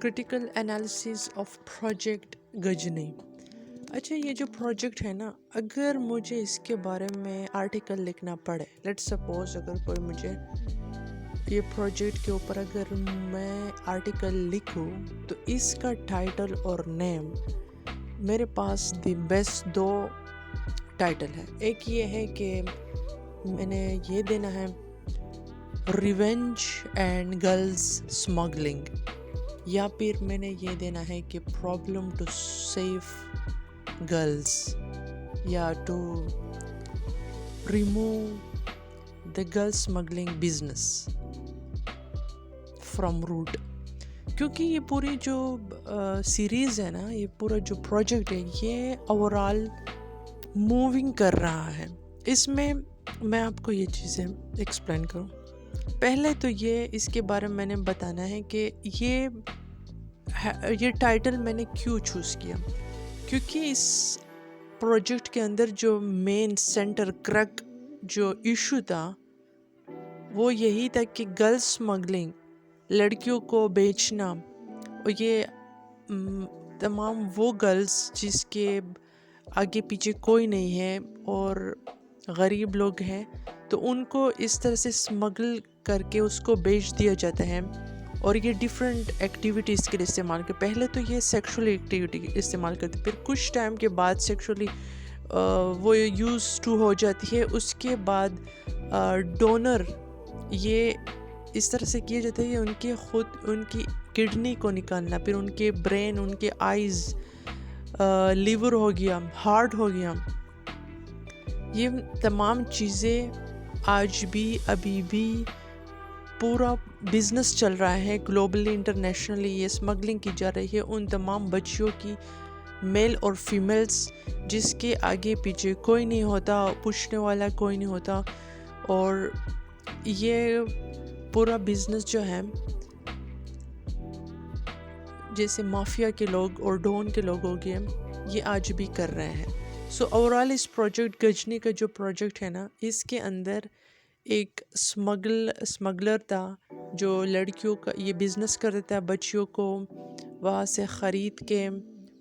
Critical analysis of project Ghajini. اچھا، یہ جو پروجیکٹ ہے نا، اگر مجھے اس کے بارے میں آرٹیکل لکھنا پڑے، لیٹ سپوز اگر کوئی مجھے یہ پروجیکٹ کے اوپر اگر میں آرٹیکل لکھوں تو اس کا ٹائٹل اور نیم میرے پاس دی بیسٹ دو ٹائٹل ہے. ایک یہ ہے کہ میں نے یہ دینا ہے ریونج اینڈ گرلز اسمگلنگ، یا پھر میں نے یہ دینا ہے کہ پرابلم ٹو سیو گرلز، یا to remove the girl smuggling business from route. کیونکہ یہ پوری جو سیریز ہے نا، یہ پورا جو پروجیکٹ ہے، یہ اوورال موونگ کر رہا ہے. اس میں آپ کو یہ چیزیں ایکسپلین کروں. پہلے تو یہ اس کے بارے میں نے بتانا ہے کہ یہ ٹائٹل میں نے کیوں چوز کیا. کیونکہ اس پروجیکٹ کے اندر جو مین سینٹر کرک جو ایشو تھا وہ یہی تھا کہ گرل اسمگلنگ، لڑکیوں کو بیچنا، اور یہ تمام وہ گرلز جس کے آگے پیچھے کوئی نہیں ہے اور غریب لوگ ہیں، تو ان کو اس طرح سے اسمگل کر کے اس کو بیچ دیا جاتا ہے. اور یہ ڈیفرنٹ ایکٹیویٹیز کے لیے استعمال کرتے. پہلے تو یہ سیکشول ایکٹیویٹی استعمال کرتے، پھر کچھ ٹائم کے بعد سیکشولی وہ یوز ٹو ہو جاتی ہے. اس کے بعد ڈونر یہ اس طرح سے کیا جاتا ہے کہ ان کی کڈنی کو نکالنا، پھر ان کے برین، ان کے آئیز، لیور ہو گیا، ہارٹ ہو گیا. یہ تمام چیزیں آج بھی ابھی بھی پورا بزنس چل رہا ہے گلوبلی، انٹرنیشنلی. یہ اسمگلنگ کی جا رہی ہے ان تمام بچیوں کی، میل اور فیمیلز، جس کے آگے پیچھے کوئی نہیں ہوتا، پوچھنے والا کوئی نہیں ہوتا. اور یہ پورا بزنس جو ہے، جیسے مافیا کے لوگ اور ڈون کے لوگ ہو گئے، یہ آج بھی کر رہے ہیں. سو اوورال اس پروجیکٹ گجنی کا جو پروجیکٹ ہے نا، اس کے اندر ایک اسمگلر تھا جو لڑکیوں کا یہ بزنس کر دیتا ہے، بچیوں کو وہاں سے خرید کے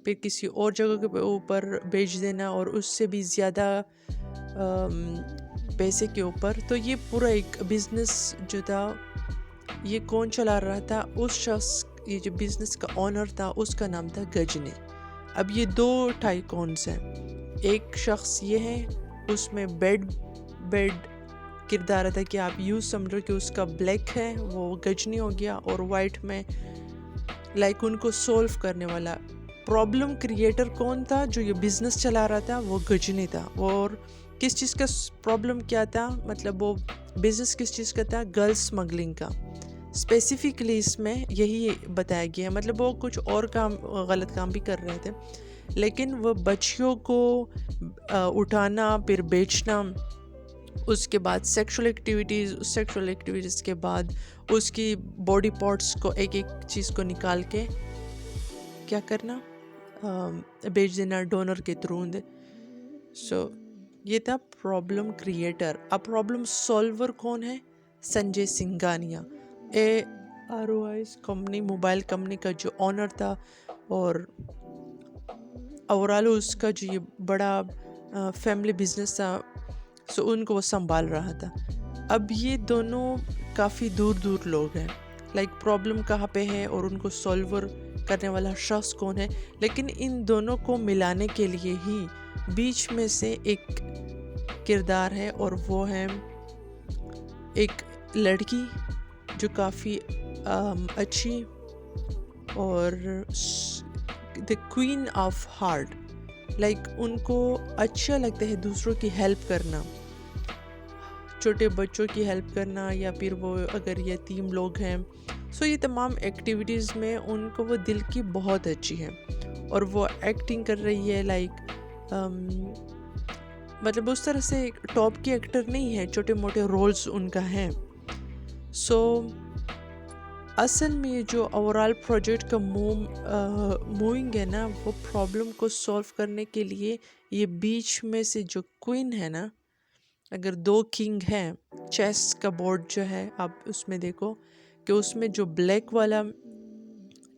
پھر کسی اور جگہ کے اوپر بیچ دینا، اور اس سے بھی زیادہ پیسے کے اوپر. تو یہ پورا ایک بزنس جو تھا، یہ کون چلا رہا تھا؟ اس شخص، یہ جو بزنس کا اونر تھا، اس کا نام تھا گجنی. اب یہ دو ٹائکونز ہیں. ایک شخص یہ ہے، اس میں بیڈ کردار تھا کہ آپ یوں سمجھو کہ اس کا بلیک ہے، وہ گجنی ہو گیا، اور وائٹ میں لائک ان کو سولو کرنے والا. پرابلم کریٹر کون تھا؟ جو یہ بزنس چلا رہا تھا، وہ گجنی تھا. اور کس چیز کا پرابلم کیا تھا؟ مطلب وہ بزنس کس چیز کا تھا؟ گرل اسمگلنگ کا. اسپیسیفکلی اس میں یہی بتایا گیا ہے. مطلب وہ کچھ اور غلط کام بھی کر رہے تھے، لیکن وہ بچیوں کو اٹھانا پھر بیچنا، اس کے بعد سیکشول ایکٹیویٹیز کے بعد اس کی باڈی پارٹس کو ایک ایک چیز کو نکال کے کیا کرنا، بیچ دینا ڈونر کے تھرو. سو یہ تھا پرابلم کریٹر. اب پرابلم سولور کون ہے؟ Sanjay Singhania, AROI's company, mobile company کا جو اونر تھا، اور اوورال اس کا جو یہ بڑا فیملی بزنس تھا، سو ان کو وہ سنبھال رہا تھا. اب یہ دونوں کافی دور دور لوگ ہیں، لائک پرابلم کہاں پہ ہے اور ان کو سولور کرنے والا شخص کون ہے. لیکن ان دونوں کو ملانے کے لیے ہی بیچ میں سے ایک کردار ہے، اور وہ ہے ایک لڑکی جو کافی اچھی اور دی کوئین آف ہارٹ، لائک ان کو اچھا لگتا ہے دوسروں کی ہیلپ کرنا، چھوٹے بچوں کی ہیلپ کرنا، یا پھر وہ اگر یتیم لوگ ہیں. سو یہ تمام ایکٹیویٹیز میں ان کو وہ دل کی بہت اچھی ہے، اور وہ ایکٹنگ کر رہی ہے لائک مطلب اس طرح سے ٹاپ کی ایکٹر نہیں ہے، چھوٹے موٹے رولز ان کا ہیں. سو اصل میں یہ جو اوورال پروجیکٹ کا موونگ ہے نا، وہ پرابلم کو سولو کرنے کے لیے یہ بیچ میں سے جو کوئن ہے نا، اگر دو کنگ ہیں، چیس کا بورڈ جو ہے، آپ اس میں دیکھو کہ اس میں جو بلیک والا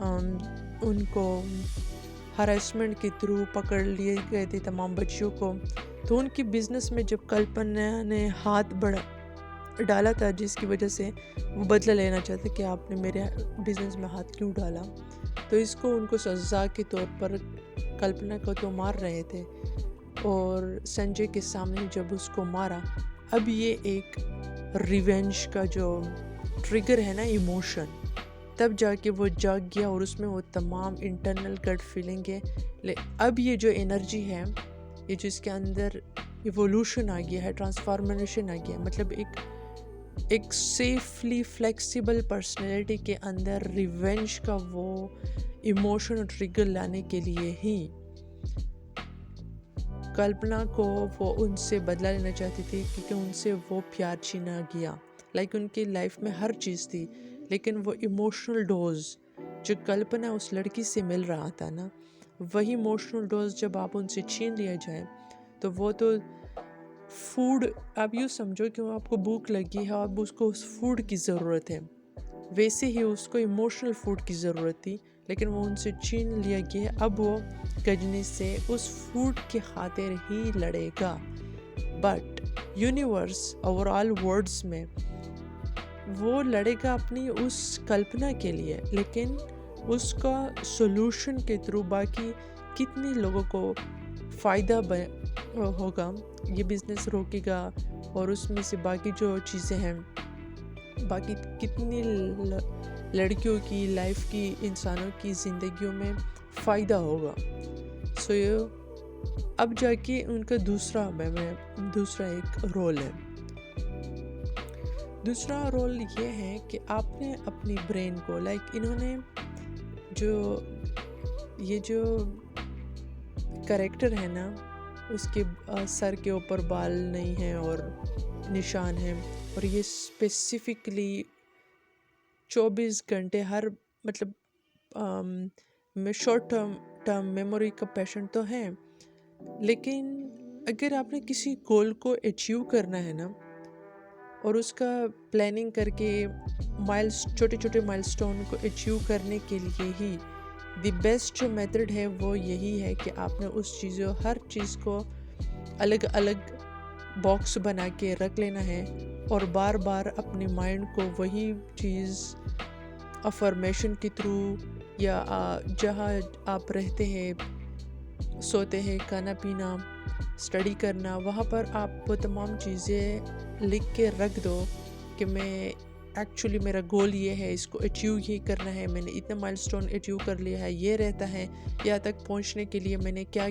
ان کو ہراسمنٹ کے تھرو پکڑ لیے گئے تھے تمام بچیوں کو. تو ان کی بزنس میں جب کلپنا نے ہاتھ ڈالا تھا، جس کی وجہ سے وہ بدلہ لینا چاہتے کہ آپ نے میرے بزنس میں ہاتھ کیوں ڈالا، تو اس کو ان کو سزا کے طور پر کلپنا کو تو مار رہے تھے، اور سنجے کے سامنے جب اس کو مارا، اب یہ ایک ریونج کا جو ٹریگر ہے نا ایموشن، تب جا کے وہ جاگ گیا، اور اس میں وہ تمام انٹرنل گٹ فیلنگ ہے. اب یہ جو انرجی ہے، یہ جو اس کے اندر ایوولوشن آ گیا ہے، ٹرانسفارمیشن آ گیا ہے، مطلب ایک سیفلی فلیکسیبل پرسنالٹی کے اندر ریونج کا وہ ایموشن اور ٹریگر لانے کے لیے ہی کلپنا کو وہ ان سے بدلہ لینا چاہتی تھی، کیونکہ ان سے وہ پیار چھینا گیا. ان کی لائف میں ہر چیز تھی، لیکن وہ ایموشنل ڈوز جو کلپنا اس لڑکی سے مل رہا تھا نا، وہی ایموشنل ڈوز جب آپ ان سے چھین لیا جائے، تو وہ تو فوڈ، آپ یوں سمجھو کہ آپ کو بھوک لگی ہے، اب اس کو اس فوڈ کی ضرورت ہے، ویسے ہی اس کو ایموشنل فوڈ کی ضرورت تھی، لیکن وہ ان سے چھین لیا گیا ہے. اب وہ گجنی سے اس فوڈ کی خاطر ہی لڑے گا، but universe over all words میں وہ لڑے گا اپنی اس کلپنا کے لیے، لیکن اس کا سولوشن کے تھرو باقی کتنے لوگوں کو فائدہ ہوگا، یہ بزنس روکے گا، اور اس میں سے باقی جو چیزیں ہیں، باقی کتنی لڑکیوں کی لائف کی، انسانوں کی زندگیوں میں فائدہ ہوگا. اب جا کے ان کا دوسرا ایک رول ہے. دوسرا رول یہ ہے کہ آپ نے اپنی برین کو انہوں نے یہ جو کریکٹر ہے نا، اس کے سر کے اوپر بال نہیں ہیں اور نشان ہیں، اور یہ اسپیسیفکلی 24 گھنٹے میں شارٹ ٹرم میموری کا پیشنٹ تو ہے، لیکن اگر آپ نے کسی گول کو اچیو کرنا ہے نا، اور اس کا پلاننگ کر کے چھوٹے چھوٹے مائل سٹون کو اچیو کرنے کے لیے ہی دی بیسٹ جو میتھڈ ہے وہ یہی ہے کہ آپ نے ہر چیز کو الگ الگ باکس بنا کے رکھ لینا ہے، اور بار بار اپنے مائنڈ کو وہی چیز افرمیشن کے تھرو، یا جہاں آپ رہتے ہیں، سوتے ہیں، کھانا پینا، اسٹڈی کرنا، وہاں پر آپ وہ تمام چیزیں لکھ کے رکھ دو کہ میں ایکچولی میرا گول یہ ہے، اس کو اچیو ہی کرنا ہے، میں نے اتنا مائل سٹون اچیو کر لیا ہے، یہ رہتا ہے، یہاں تک پہنچنے کے لیے میں نے کیا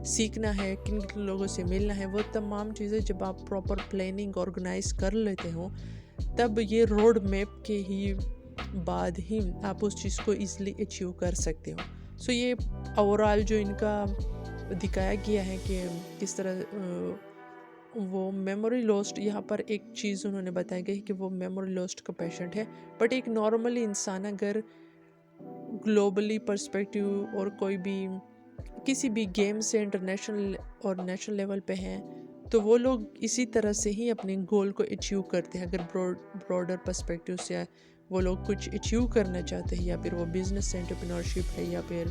سیکھنا ہے، کن لوگوں سے ملنا ہے. وہ تمام چیزیں جب آپ پراپر پلاننگ آرگنائز کر لیتے ہو، تب یہ روڈ میپ کے ہی بعد ہی آپ اس چیز کو ایزیلی اچیو کر سکتے ہو. یہ اوورال جو ان کا دکھایا گیا ہے کہ کس طرح وہ میموری لاسٹ، یہاں پر ایک چیز انہوں نے بتائی گئی کہ وہ میموری لاسٹ کا پیشنٹ ہے، بٹ ایک نارملی انسان اگر گلوبلی پرسپیکٹیو اور کوئی بھی کسی بھی گیم سے انٹرنیشنل اور نیشنل لیول پہ ہیں، تو وہ لوگ اسی طرح سے ہی اپنے گول کو اچیو کرتے ہیں. اگر براڈر پرسپیکٹیو سے وہ لوگ کچھ اچیو کرنا چاہتے ہیں، یا پھر وہ بزنس انٹرپرینورشپ ہے، یا پھر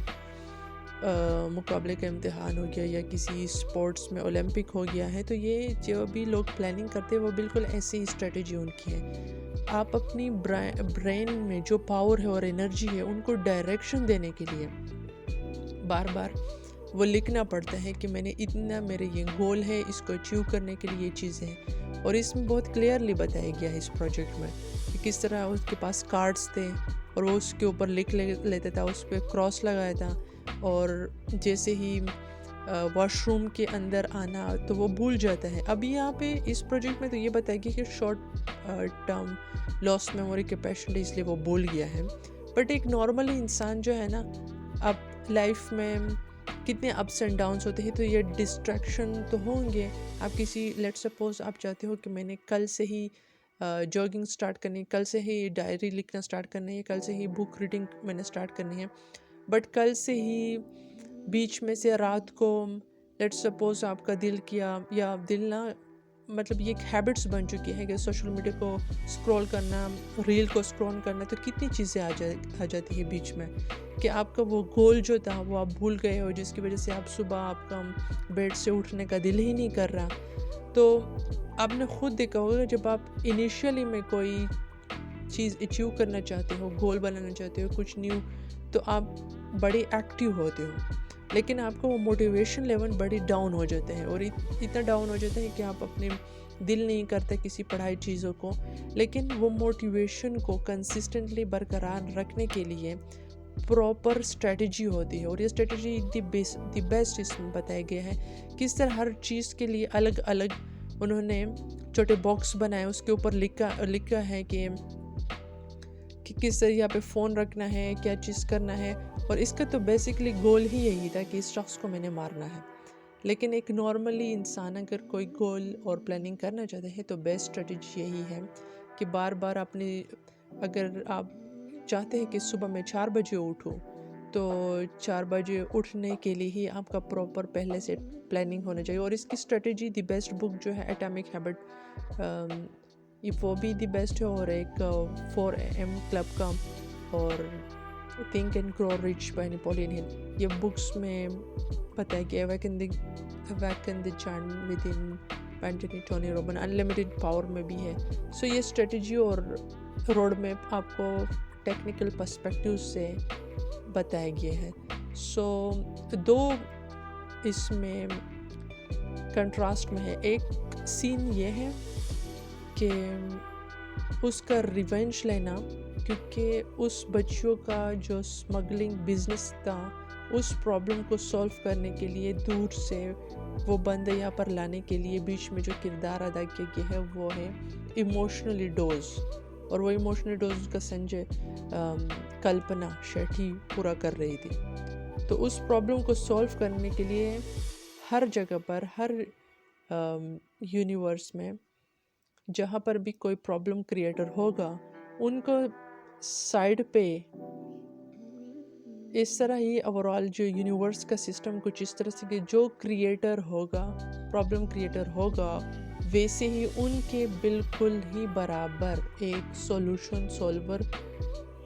مقابلے کا امتحان ہو گیا، یا کسی سپورٹس میں اولمپک ہو گیا ہے، تو یہ جو بھی لوگ پلاننگ کرتے ہیں وہ بالکل ایسی ہی اسٹریٹجی ان کی ہے. آپ اپنی برین میں جو پاور ہے اور انرجی ہے، ان کو ڈائریکشن دینے کے لیے بار بار وہ لکھنا پڑتا ہے کہ میں نے اتنا، میرے یہ گول ہے، اس کو اچیو کرنے کے لیے یہ چیزیں ہیں. اور اس میں بہت کلیئرلی بتایا گیا ہے اس پروجیکٹ میں کہ کس طرح اس کے پاس کارڈز تھے، اور وہ اس کے اوپر لکھ لیتا تھا، اس پہ کراس لگایا تھا، اور جیسے ہی واش روم کے اندر آنا تو وہ بھول جاتا ہے. اب یہاں پہ اس پروجیکٹ میں تو یہ بتائے گی کہ شارٹ ٹرم لاس میموری کے پیشنٹ، اس لیے وہ بھول گیا ہے. بٹ ایک نارملی انسان جو ہے نا، اب لائف میں کتنے اپس اینڈ ڈاؤنس ہوتے ہیں، تو یہ ڈسٹریکشن تو ہوں گے. آپ لیٹ سپوز آپ چاہتے ہو کہ میں نے کل سے ہی جاگنگ سٹارٹ کرنی، کل سے ہی ڈائری لکھنا سٹارٹ کرنی ہے، کل سے ہی بک ریڈنگ میں نے سٹارٹ کرنی ہے، بٹ کل سے ہی بیچ میں سے رات کو لیٹ سپوز آپ کا دل کیا، یا دل نہ مطلب یہ ایک ہیبٹس بن چکی ہے کہ سوشل میڈیا کو اسکرول کرنا، ریل کو اسکرول کرنا، تو کتنی چیزیں آ جاتی ہے بیچ میں کہ آپ کا وہ گول جو تھا وہ آپ بھول گئے ہو، جس کی وجہ سے آپ صبح آپ کا بیڈ سے اٹھنے کا دل ہی نہیں کر رہا. تو آپ نے خود دیکھا ہوگا جب آپ انیشیلی میں کوئی چیز اچیو کرنا چاہتے ہو، گول بنانا چاہتے ہو، کچھ نیو، تو آپ بڑے ایکٹیو ہوتے ہو، لیکن آپ کا وہ موٹیویشن لیول بڑی ڈاؤن ہو جاتے ہیں، اور اتنا ڈاؤن ہو جاتا ہے کہ آپ اپنے دل نہیں کرتے کسی پڑھائی چیزوں کو. لیکن وہ موٹیویشن کو کنسسٹنٹلی برقرار رکھنے کے لیے پراپر اسٹریٹجی ہوتی ہے، اور یہ اسٹریٹجی دی بیسٹ اس میں بتایا گیا ہے. کس طرح ہر چیز کے لیے الگ الگ انہوں نے چھوٹے باکس بنائے، اس کے اوپر لکھا ہے کہ کس طرح یہاں پہ فون رکھنا ہے، کیا چیز کرنا ہے. اور اس کا تو بیسکلی گول ہی یہی تھا کہ اس شخص کو میں نے مارنا ہے. لیکن ایک نارملی انسان اگر کوئی گول اور پلاننگ کرنا چاہتے ہیں تو بیسٹ اسٹریٹجی یہی ہے کہ بار بار اگر آپ چاہتے ہیں کہ صبح میں 4 بجے اٹھوں، تو 4 بجے اٹھنے کے لیے ہی آپ کا پراپر پہلے سے پلاننگ ہونا چاہیے. اور اس کی اسٹریٹجی دی بیسٹ بک جو ہے ایٹامک ہیبٹ، وہ بھی دی بیسٹ ہے، اور ایک 4 AM کلب کا، اور think and grow rich by Napoleon Hill. یہ بکس میں پتہ ہے کہ awaken the child within Anthony Tony Robbins unlimited power میں بھی ہے. سو یہ اسٹریٹجی اور روڈ میپ آپ کو ٹیکنیکل پرسپیکٹیو سے بتایا گیا ہے. سو 2 اس میں کنٹراسٹ میں ہے. ایک سین یہ ہے کہ اس کا ریونج لینا، کیونکہ اس بچیوں کا جو اسمگلنگ بزنس تھا، اس پرابلم کو سولو کرنے کے لیے دور سے وہ بندے یہاں پر لانے کے لیے بیچ میں جو کردار ادا کیا گیا ہے وہ ہے ایموشنلی ڈوز. اور وہ ایموشنل ڈوز کا سنجے کلپنا شیٹھی پورا کر رہی تھی. تو اس پرابلم کو سولو کرنے کے لیے ہر جگہ پر، ہر یونیورس میں جہاں پر بھی کوئی پرابلم کریٹر ہوگا، ان کو سائڈ پہ اس طرح ہی اوورال جو یونیورس کا سسٹم کچھ اس طرح سے کہ جو کریٹر ہوگا، پرابلم کریٹر ہوگا، ویسے ہی ان کے بالکل ہی برابر ایک سولوشن سولور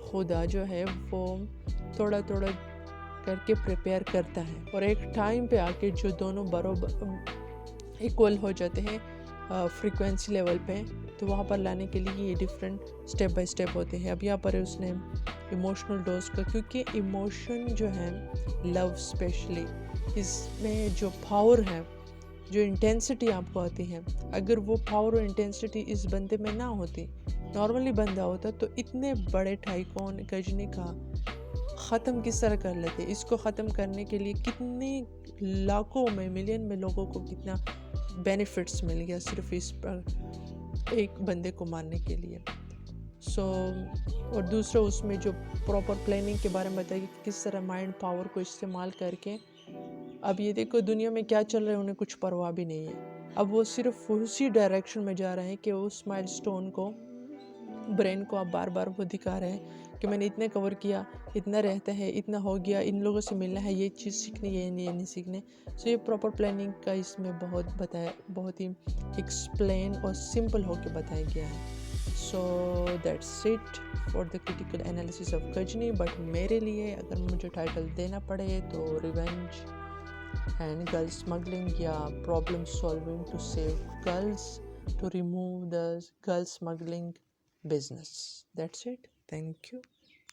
خدا جو ہے وہ تھوڑا تھوڑا کر کے پریپیئر کرتا ہے. اور ایک ٹائم پہ آ کے جو دونوں برابر ایکول ہو جاتے ہیں فریکوینسی لیول پہ، تو وہاں پر لانے کے لیے یہ ڈیفرنٹ سٹیپ بائی سٹیپ ہوتے ہیں. اب یہاں پر اس نے ایموشنل ڈوز کا، کیونکہ ایموشن جو ہے لو اسپیشلی، اس میں جو پاور ہے، جو انٹینسٹی آپ کو آتی ہے، اگر وہ پاور اور انٹینسٹی اس بندے میں نہ ہوتی، نارملی بندہ ہوتا، تو اتنے بڑے ٹائکون گجنی کا ختم کس طرح کر لیتے. اس کو ختم کرنے کے لیے کتنے لاکھوں میں، ملین میں لوگوں کو کتنا بینیفٹس مل گیا صرف اس پر ایک بندے کو مارنے کے لیے. اور دوسرا اس میں جو پراپر پلاننگ کے بارے میں بتایا کہ کس طرح مائنڈ پاور کو استعمال کر کے، اب یہ دیکھو دنیا میں کیا چل رہا ہے انہیں کچھ پرواہ بھی نہیں ہے. اب وہ صرف اسی ڈائریکشن میں جا رہے ہیں کہ اس مائل سٹون کو، برین کو آپ بار بار وہ دکھا رہے ہیں کہ میں نے اتنے کور کیا، اتنا رہتا ہے، اتنا ہو گیا، ان لوگوں سے ملنا ہے، یہ چیز سیکھنی ہے، یہ نہیں سیکھنے. سو یہ پراپر پلاننگ کا اس میں بہت ہی ایکسپلین اور سمپل ہو کے بتایا گیا ہے. So that's it for the critical analysis of Ghajini. But میرے لیے اگر مجھے ٹائٹل دینا پڑے تو ریونج اینڈ گرل اسمگلنگ، یا problem solving to save girls, to remove the girl smuggling business. That's it. Thank you.